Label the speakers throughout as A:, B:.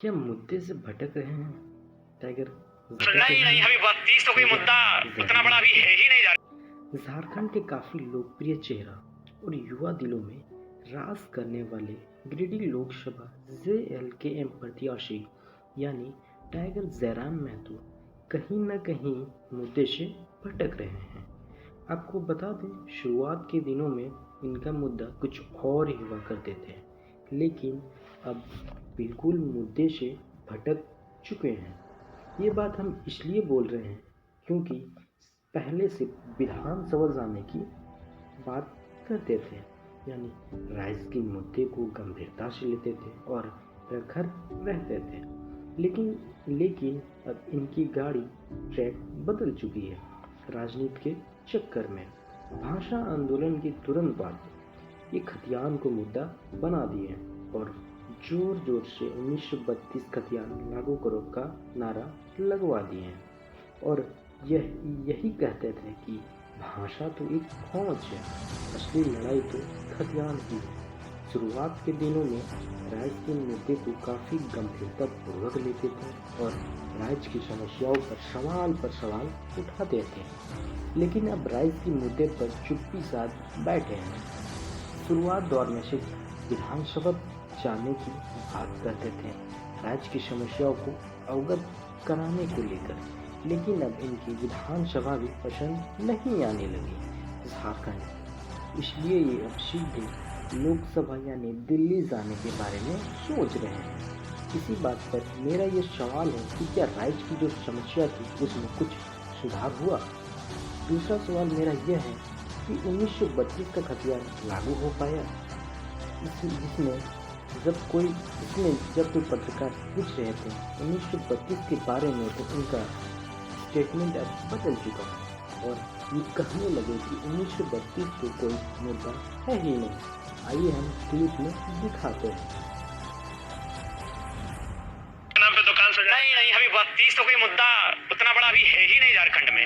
A: क्या मुद्दे से भटक रहे हैं टाइगर?
B: नहीं नहीं, अभी 32 तो कोई मुद्दा उतना बड़ा अभी है ही नहीं जा रहा।
A: झारखंड के काफी लोकप्रिय चेहरा और युवा दिलों में राज करने वाले गिरिडीह लोकसभा JLKM प्रत्याशी यानी टाइगर जयराम महतो कहीं न कहीं मुद्दे से भटक रहे हैं। आपको बता दें, शुरुआत के दिनों में इनका मुद्दा कुछ और ही हुआ करते थे, लेकिन अब बिल्कुल मुद्दे से भटक चुके हैं। ये बात हम इसलिए बोल रहे हैं क्योंकि पहले से विधानसभा जाने की बात करते थे, यानी राजकीय मुद्दे को गंभीरता से लेते थे और प्रखर रहते थे। लेकिन अब इनकी गाड़ी ट्रैक बदल चुकी है। राजनीति के चक्कर में भाषा आंदोलन के तुरंत बाद ये खतियान को मुद्दा बना दिए और जोर जोर से 1932 खतियान लागू करो का नारा लगवा दिए हैं और यही कहते थे कि भाषा तो एक फौज है, असली लड़ाई तो खतियान की है। शुरुआत के दिनों में राज्य के मुद्दे को काफ़ी गंभीरता पूर्वक लेते थे और राज्य की समस्याओं पर सवाल उठाते थे, लेकिन अब राज्य के मुद्दे पर चुप्पी साध बैठे हैं। शुरुआत दौर में से विधानसभा जाने की बात करते थे राज्य की समस्याओं को अवगत कराने को लेकर, लेकिन अब इनकी विधानसभा भी पसंद नहीं आने लगी झारखंड, इसलिए ये अब सीधे लोकसभा यानी दिल्ली जाने के बारे में सोच रहे हैं। इसी बात पर मेरा ये सवाल है कि क्या राज्य की जो समस्या थी उसमें कुछ सुधार हुआ? दूसरा सवाल मेरा यह है कि 1932 का खतियान लागू हो पाया? जिसमें जब कोई पत्रकार पूछ रहे थे 1932 के बारे में, तो उनका स्टेटमेंट अब बदल चुका है और ये कहने लगे कि 1932 तो कोई मुद्दा है ही नहीं। आइए हम क्लिप में दिखाते हैं।
B: नाम पे दुकान सजा नहीं नहीं, अभी 32 तो कोई मुद्दा उतना बड़ा अभी है ही नहीं झारखंड में।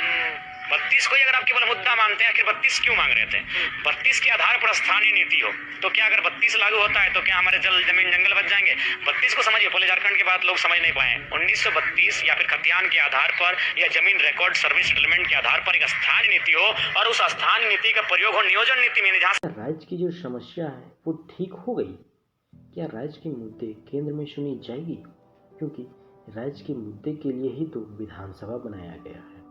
B: 32 को अगर आप केवल मुद्दा मानते हैं, आखिर 32 क्यों मांग रहे थे? 32 के आधार पर स्थानीय नीति हो तो क्या अगर 32 लागू होता है तो क्या हमारे जमीन जंगल बच जाएंगे? 32 को समझिए, पूरे झारखंड की बात लोग समझ नहीं पाए। 1932 या फिर खतियान के आधार पर या जमीन रिकॉर्ड सर्विस सेटलमेंट के आधार पर एक स्थानीय नीति हो और उस स्थानीय नीति का प्रयोग हो नियोजन नीति में। जहाँ
A: राज्य की जो समस्या है वो ठीक हो गई, क्या राज्य के मुद्दे केंद्र में सुनी जाएगी? क्योंकि राज्य के मुद्दे के लिए ही तो विधानसभा बनाया गया है।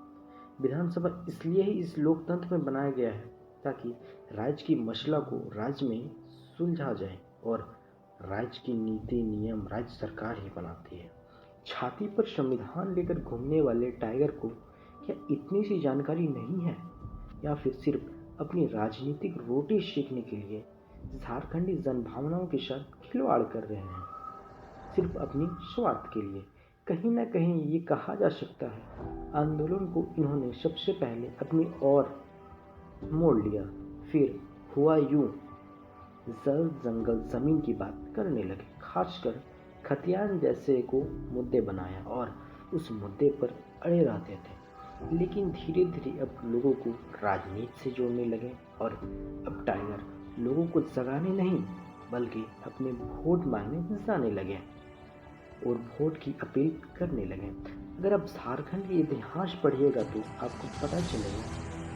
A: विधानसभा इसलिए ही इस लोकतंत्र में बनाया गया है ताकि राज्य की मसला को राज्य में सुलझा जाए और राज्य की नीति नियम राज्य सरकार ही बनाती है। छाती पर संविधान लेकर घूमने वाले टाइगर को क्या इतनी सी जानकारी नहीं है, या फिर सिर्फ अपनी राजनीतिक रोटी सेकने के लिए झारखंडी जनभावनाओं के साथ खिलवाड़ कर रहे हैं, सिर्फ अपनी स्वार्थ के लिए? कहीं ना कहीं ये कहा जा सकता है आंदोलन को इन्होंने सबसे पहले अपनी ओर मोड़ लिया, फिर हुआ यूं, जल जंगल जमीन की बात करने लगे, खासकर खतियान जैसे को मुद्दे बनाया और उस मुद्दे पर अड़े रहते थे। लेकिन धीरे धीरे अब लोगों को राजनीति से जोड़ने लगे और अब टाइगर लोगों को जगाने नहीं बल्कि अपने वोट मांगने जाने लगे और वोट की अपील करने लगे। अगर आप झारखंड के इतिहास पढ़िएगा तो आपको पता चलेगा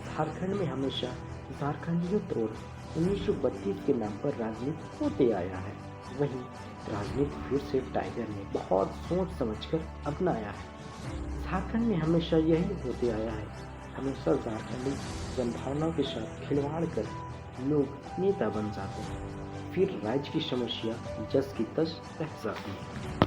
A: झारखंड में हमेशा झारखंडियत और 1932 के नाम पर राजनीति होते आया है। वहीं राजनीति फिर से टाइगर ने बहुत सोच समझकर अपनाया है। झारखंड में हमेशा यही होते आया है, हमेशा झारखंडी जनभावनाओं के साथ खिलवाड़ कर लोग नेता बन जाते हैं, फिर राज्य की समस्या जस की तस रह जाती है।